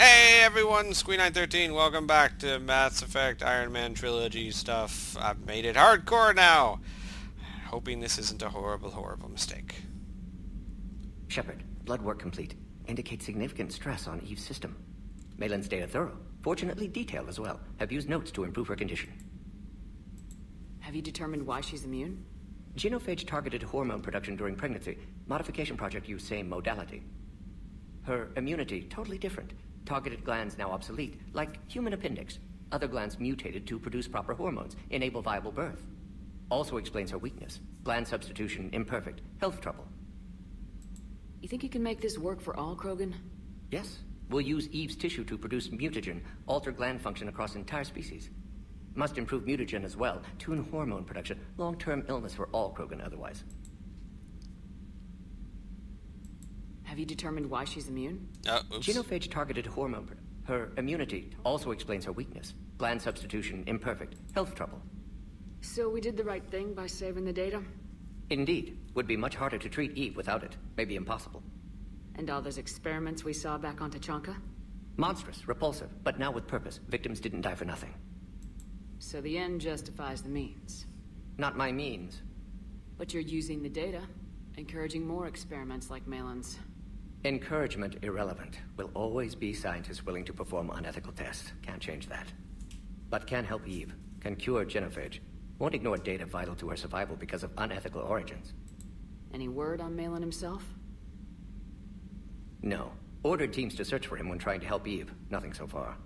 Hey everyone, Squee913, welcome back to Mass Effect Ironman Trilogy stuff. I've made it hardcore now. Hoping this isn't a horrible, horrible mistake. Shepard, blood work complete. Indicates significant stress on Eve's system. Malin's data thorough. Fortunately detailed as well. Have used notes to improve her condition. Have you determined why she's immune? Genophage targeted hormone production during pregnancy. Modification project used same modality. Her immunity totally different. Targeted glands now obsolete, like human appendix. Other glands mutated to produce proper hormones, enable viable birth. Also explains her weakness. Gland substitution imperfect. Health trouble. You think you can make this work for all Krogan? Yes. We'll use Eve's tissue to produce mutagen, alter gland function across entire species. Must improve mutagen as well, tune hormone production, long-term illness for all Krogan otherwise. Have you determined why she's immune? Oops. Genophage targeted hormone. Her immunity also explains her weakness. Gland substitution imperfect. Health trouble. So we did the right thing by saving the data? Indeed. Would be much harder to treat Eve without it. Maybe impossible. And all those experiments we saw back on Tachanka? Monstrous, repulsive, but now with purpose. Victims didn't die for nothing. So the end justifies the means. Not my means. But you're using the data, encouraging more experiments like Malin's. Encouragement irrelevant. Will always be scientists willing to perform unethical tests. Can't change that. But can help Eve. Can cure genophage. Won't ignore data vital to her survival because of unethical origins. Any word on Malin himself? No. Ordered teams to search for him when trying to help Eve. Nothing so far.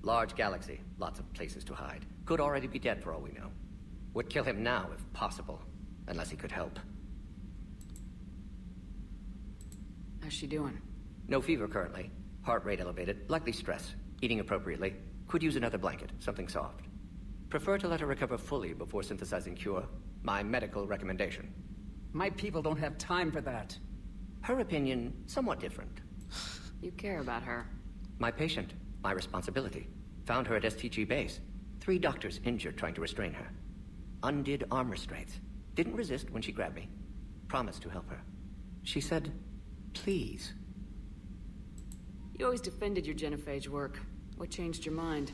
Large galaxy. Lots of places to hide. Could already be dead for all we know. Would kill him now if possible. Unless he could help. How's she doing? No fever currently. Heart rate elevated. Likely stress. Eating appropriately. Could use another blanket. Something soft. Prefer to let her recover fully before synthesizing cure. My medical recommendation. My people don't have time for that. Her opinion, somewhat different. You care about her. My patient. My responsibility. Found her at STG base. 3 doctors injured trying to restrain her. Undid arm restraints. Didn't resist when she grabbed me. Promised to help her. She said, please. You always defended your genophage work. What changed your mind?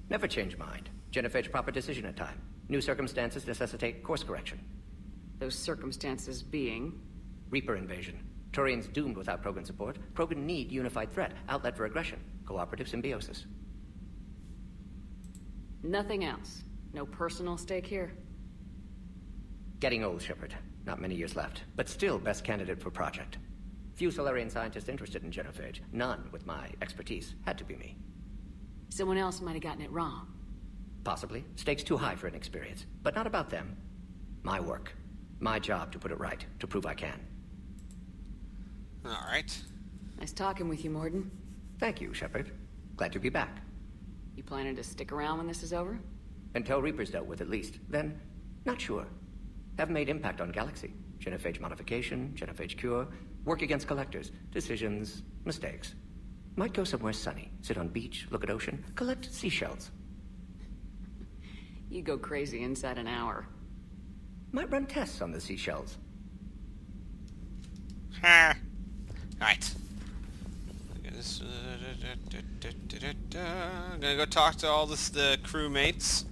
Never change mind. Genophage proper decision at time. New circumstances necessitate course correction. Those circumstances being? Reaper invasion. Turians doomed without Krogan support. Krogan need unified threat. Outlet for aggression. Cooperative symbiosis. Nothing else. No personal stake here. Getting old, Shepard. Not many years left. But still best candidate for project. Few Solarian scientists interested in genophage. None with my expertise. Had to be me. Someone else might have gotten it wrong. Possibly. Stakes too high for inexperience. But not about them. My work. My job to put it right. To prove I can. Alright. Nice talking with you, Morden. Thank you, Shepard. Glad to be back. You planning to stick around when this is over? Until Reaper's dealt with at least. Then, not sure. Have made impact on Galaxy. Genophage modification, genophage cure, work against collectors, decisions, mistakes. Might go somewhere sunny, sit on beach, look at ocean, collect seashells. You go crazy inside an hour. Might run tests on the seashells. Ha! Alright. I'm gonna go talk to all the crewmates,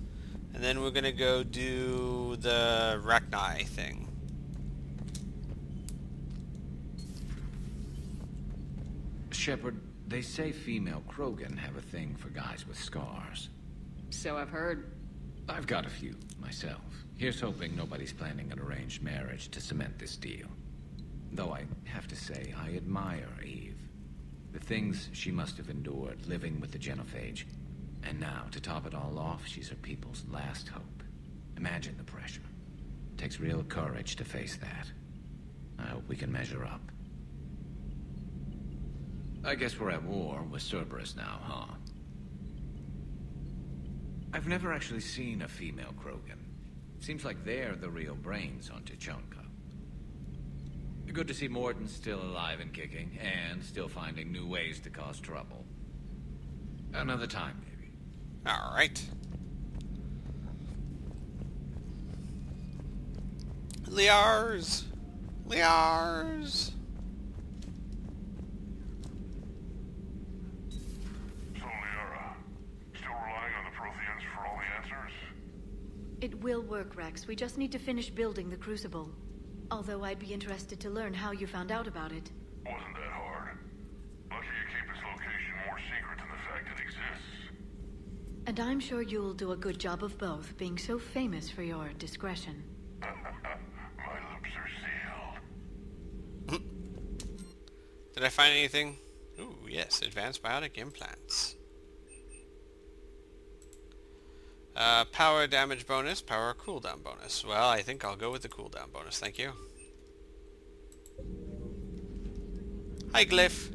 and then we're gonna go do the Rachni thing. Shepard, they say female Krogan have a thing for guys with scars. So I've heard. I've got a few, myself. Here's hoping nobody's planning an arranged marriage to cement this deal. Though I have to say, I admire Eve. The things she must have endured living with the genophage. And now, to top it all off, she's her people's last hope. Imagine the pressure. Takes real courage to face that. I hope we can measure up. I guess we're at war with Cerberus now, huh? I've never actually seen a female Krogan. Seems like they're the real brains on Tachanka. Good to see Morden still alive and kicking, and still finding new ways to cause trouble. Another time, maybe. Alright. Liars! Liars! It will work, Rex. We just need to finish building the Crucible. Although I'd be interested to learn how you found out about it. Wasn't that hard. Lucky you keep its location more secret than the fact it exists. And I'm sure you'll do a good job of both, being so famous for your discretion. My lips are sealed. Did I find anything? Ooh, yes, advanced biotic implants. Power damage bonus, power cooldown bonus. Well, I think I'll go with the cooldown bonus, thank you. Hi, Glyph.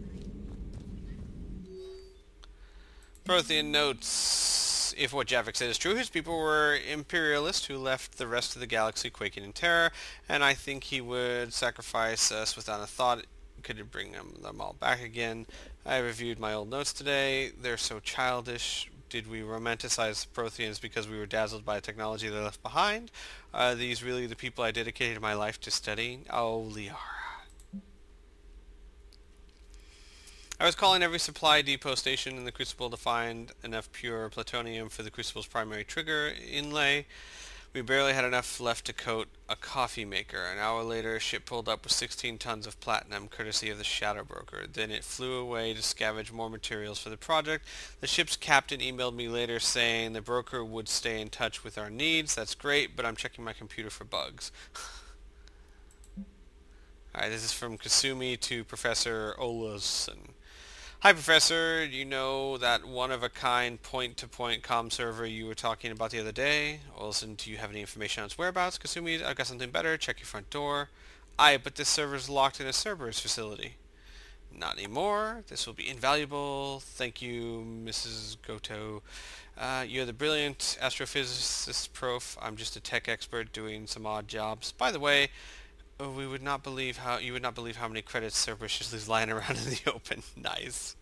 Prothean notes, if what Javik said is true, his people were imperialists who left the rest of the galaxy quaking in terror, and I think he would sacrifice us without a thought. Could it bring them all back again? I reviewed my old notes today. They're so childish. Did we romanticize the Protheans because we were dazzled by the technology they left behind? Are these really the people I dedicated my life to studying? Oh, Liara. I was calling every supply depot station in the Crucible to find enough pure plutonium for the Crucible's primary trigger inlay. We barely had enough left to coat a coffee maker. An hour later, a ship pulled up with 16 tons of platinum, courtesy of the Shadow Broker. Then it flew away to scavenge more materials for the project. The ship's captain emailed me later saying the broker would stay in touch with our needs. That's great, but I'm checking my computer for bugs. Alright, this is from Kasumi to Professor Olson. Hi, Professor. You know that one-of-a-kind point-to-point comm server you were talking about the other day? Olson, do you have any information on its whereabouts? Kasumi, I've got something better. Check your front door. Aye, but this server's locked in a Cerberus facility. Not anymore. This will be invaluable. Thank you, Mrs. Goto. You're the brilliant astrophysicist prof. I'm just a tech expert doing some odd jobs. By the way, you would not believe how many credits Cerberus just leaves lying around in the open. Nice.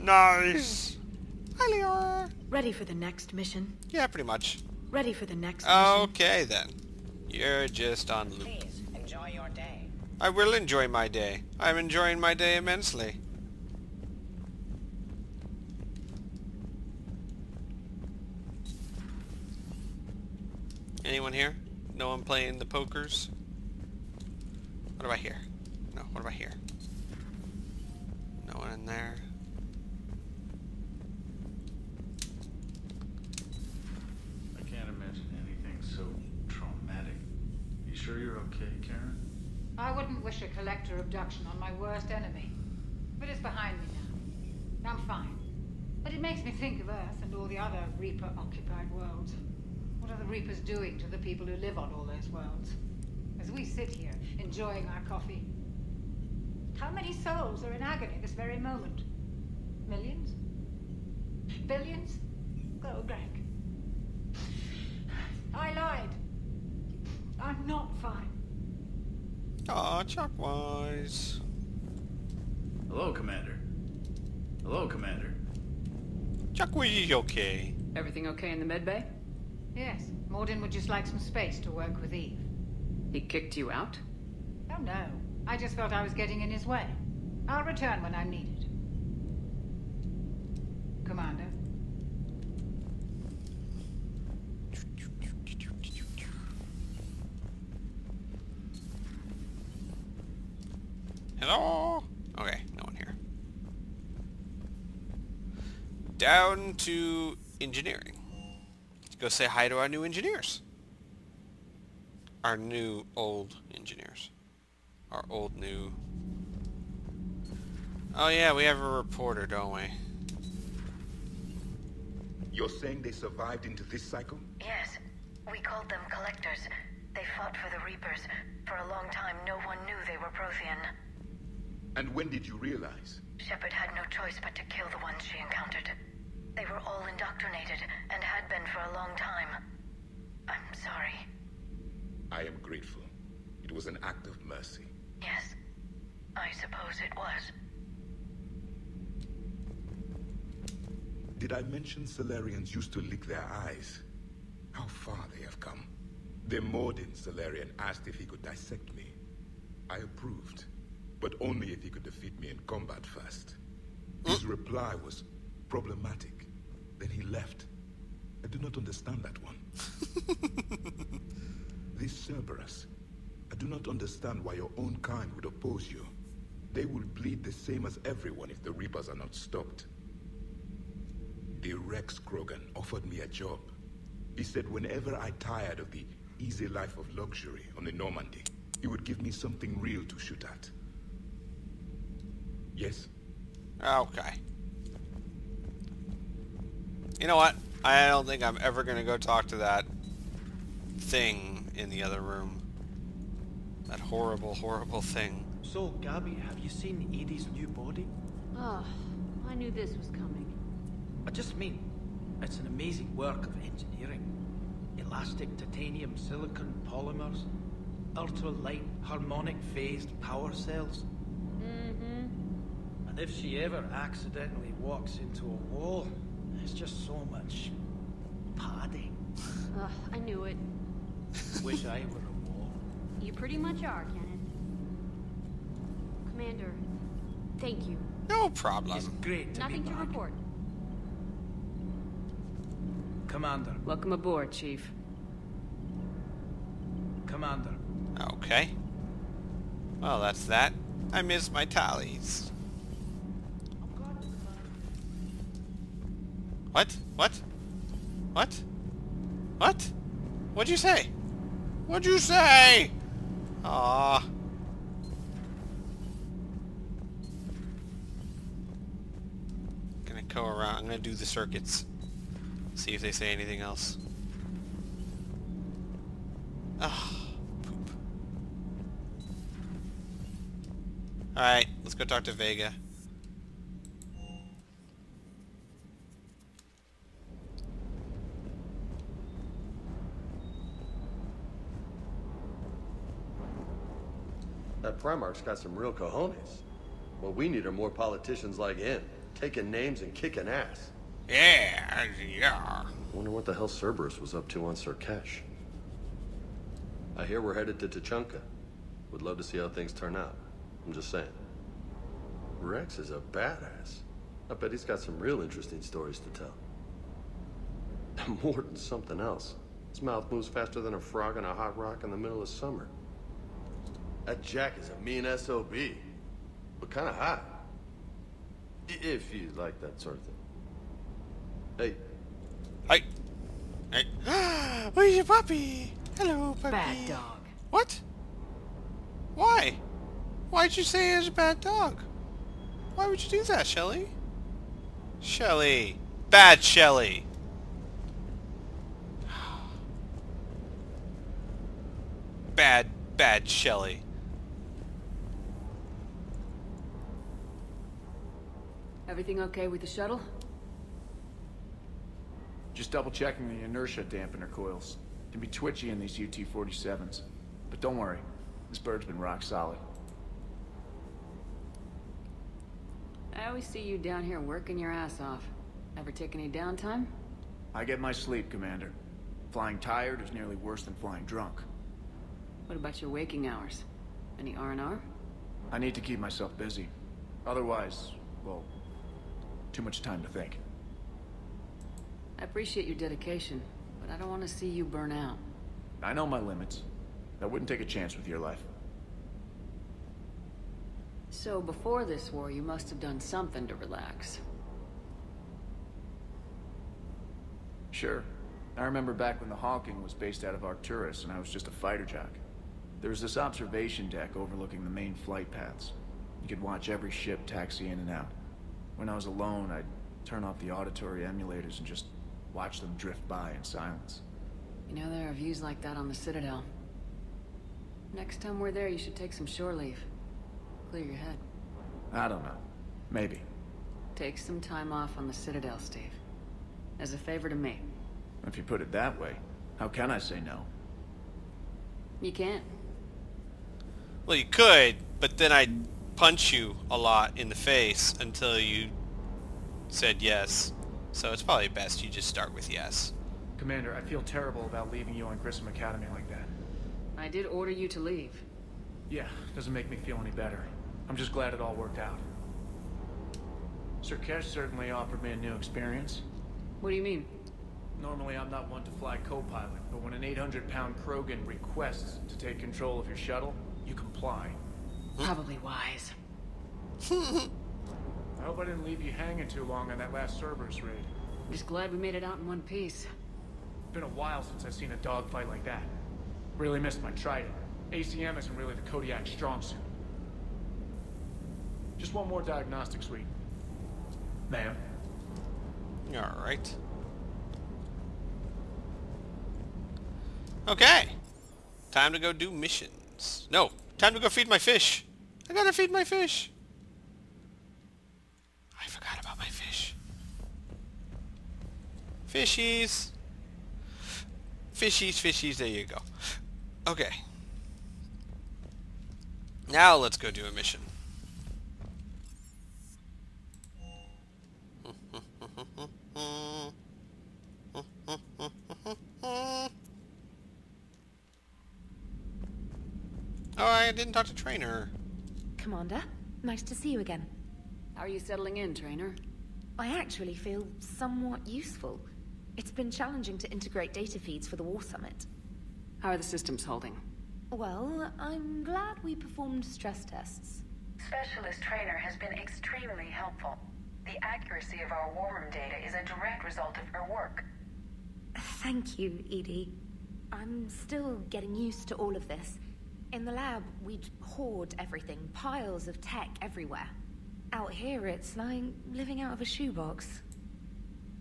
Nice. Hi, Liara. Ready for the next mission? Yeah, pretty much. Ready for the next mission? Okay, then. You're just on loop. Please, enjoy your day. I will enjoy my day. I'm enjoying my day immensely. Anyone here? No one playing the pokers? What about here? No, what about here? No one in there. I can't imagine anything so traumatic. You sure you're okay, Karen? I wouldn't wish a collector abduction on my worst enemy. But it's behind me now. I'm fine. But it makes me think of Earth and all the other Reaper-occupied worlds. What are the Reapers doing to the people who live on all those worlds? As we sit here, enjoying our coffee. How many souls are in agony this very moment? Millions? Billions? Go, Greg. I lied. I'm not fine. Aw, Chuckwise. Hello, Commander. Hello, Commander. Chuckwise is okay. Everything okay in the medbay? Yes, Morden would just like some space to work with Eve. He kicked you out? Oh no, I just felt I was getting in his way. I'll return when I'm needed. Commander. Hello? Okay, no one here. Down to engineering. Let's go say hi to our new engineers. Our new old engineers. Our old new... Oh yeah, we have a reporter, don't we? You're saying they survived into this cycle? Yes. We called them Collectors. They fought for the Reapers. For a long time, no one knew they were Prothean. And when did you realize? Shepard had no choice but to kill the ones she encountered. They were all indoctrinated, and had been for a long time. I'm sorry. I am grateful. It was an act of mercy. Yes, I suppose it was. Did I mention Solarians used to lick their eyes? How far they have come. The Morden Solarian asked if he could dissect me. I approved, but only if he could defeat me in combat first. His reply was problematic. Then he left. I do not understand that one. This Cerberus, I do not understand why your own kind would oppose you. They will bleed the same as everyone if the Reapers are not stopped. The Rex Krogan offered me a job. He said whenever I tired of the easy life of luxury on the Normandy, he would give me something real to shoot at. Yes? Okay. You know what? I don't think I'm ever going to go talk to that thing in the other room. That horrible, horrible thing. So, Gabby, have you seen Edie's new body? Oh, I knew this was coming. I just mean, it's an amazing work of engineering. Elastic titanium silicon polymers, ultra-light harmonic phased power cells. Mm-hmm. And if she ever accidentally walks into a wall, there's just so much padding. Ugh, I knew it. Wish I were a wall. You pretty much are, Kenneth. Commander, thank you. No problem. It's great to Nothing be to back. report. Commander. Welcome aboard, Chief. Commander. Okay. Well, that's that. I miss my tallies. What? What? What? What? What'd you say? What'd you say? Aww. Gonna go around. I'm gonna do the circuits. See if they say anything else. Ah, poop. Alright, let's go talk to Vega. That Primarch's got some real cojones. What we need are more politicians like him, taking names and kicking ass. Yeah. Wonder what the hell Cerberus was up to on Surkesh. I hear we're headed to Tuchanka. Would love to see how things turn out. I'm just saying. Rex is a badass. I bet he's got some real interesting stories to tell. More than something else. His mouth moves faster than a frog on a hot rock in the middle of summer. That Jack is a mean SOB, but kind of hot. If you like that sort of thing. Hey. Hi. Hey. Where's your puppy? Hello, puppy. Bad dog. What? Why? Why'd you say he was a bad dog? Why would you do that, Shelly? Shelly. Bad Shelly. Bad Shelly. Everything okay with the shuttle? Just double checking the inertia dampener coils. Can be twitchy in these UT-47s. But don't worry, this bird's been rock solid. I always see you down here working your ass off. Ever take any downtime? I get my sleep, Commander. Flying tired is nearly worse than flying drunk. What about your waking hours? Any R&R? I need to keep myself busy. Otherwise, well, too much time to think. I appreciate your dedication, but I don't want to see you burn out. I know my limits. I wouldn't take a chance with your life. So before this war, you must have done something to relax. Sure. I remember back when the Hawking was based out of Arcturus and I was just a fighter jock. There was this observation deck overlooking the main flight paths. You could watch every ship taxi in and out. When I was alone, I'd turn off the auditory emulators and just watch them drift by in silence. You know, there are views like that on the Citadel. Next time we're there, you should take some shore leave. Clear your head. I don't know. Maybe. Take some time off on the Citadel, Steve. As a favor to me. If you put it that way, how can I say no? You can't. Well, you could, but then I'd punch you a lot in the face until you said yes. So it's probably best you just start with yes. Commander, I feel terrible about leaving you on Grissom Academy like that. I did order you to leave. Yeah, doesn't make me feel any better. I'm just glad it all worked out. Surkesh certainly offered me a new experience. What do you mean? Normally I'm not one to fly co-pilot, but when an 800-pound Krogan requests to take control of your shuttle, you comply. Probably wise. I hope I didn't leave you hanging too long on that last Cerberus raid. I'm just glad we made it out in one piece. Been a while since I've seen a dogfight like that. Really missed my Trident. ACM isn't really the Kodiak strong suit. Just one more diagnostic suite. Ma'am. Alright. Okay. Time to go do missions. No, time to go feed my fish. I gotta feed my fish. I forgot about my fish. Fishies. Fishies, fishies, there you go. Okay. Now let's go do a mission. Oh, I didn't talk to Trainer. Commander, nice to see you again. How are you settling in, Trainer? I actually feel somewhat useful. It's been challenging to integrate data feeds for the War Summit. How are the systems holding? Well, I'm glad we performed stress tests. Specialist Trainer has been extremely helpful. The accuracy of our war room data is a direct result of her work. Thank you, Edie. I'm still getting used to all of this. In the lab, we'd hoard everything, piles of tech everywhere. Out here, it's like living out of a shoebox.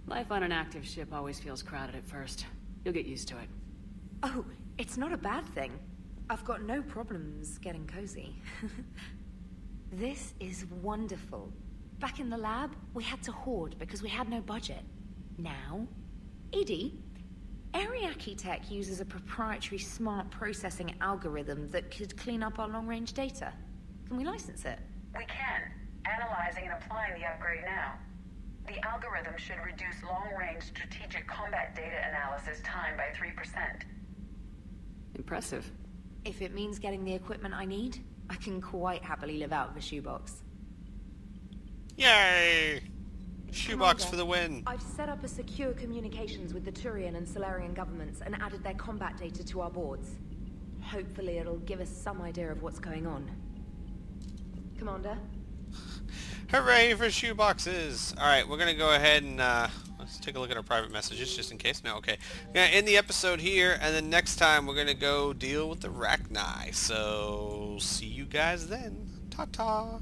Life on an active ship always feels crowded at first. You'll get used to it. Oh, it's not a bad thing. I've got no problems getting cozy. This is wonderful. Back in the lab, we had to hoard because we had no budget. Now, Edie, Ariake Tech uses a proprietary smart processing algorithm that could clean up our long-range data. Can we license it? We can. Analyzing and applying the upgrade now. The algorithm should reduce long-range strategic combat data analysis time by 3%. Impressive. If it means getting the equipment I need, I can quite happily live out of a shoebox. Yay! Shoebox Commander, for the win. I've set up a secure communications with the Turian and Solarian governments and added their combat data to our boards. Hopefully it'll give us some idea of what's going on. Commander? Hooray for shoeboxes! Alright, we're gonna go ahead and let's take a look at our private messages just in case. No, okay. We're gonna end the episode here, and then next time we're gonna go deal with the Rachni. So, see you guys then. Ta-ta!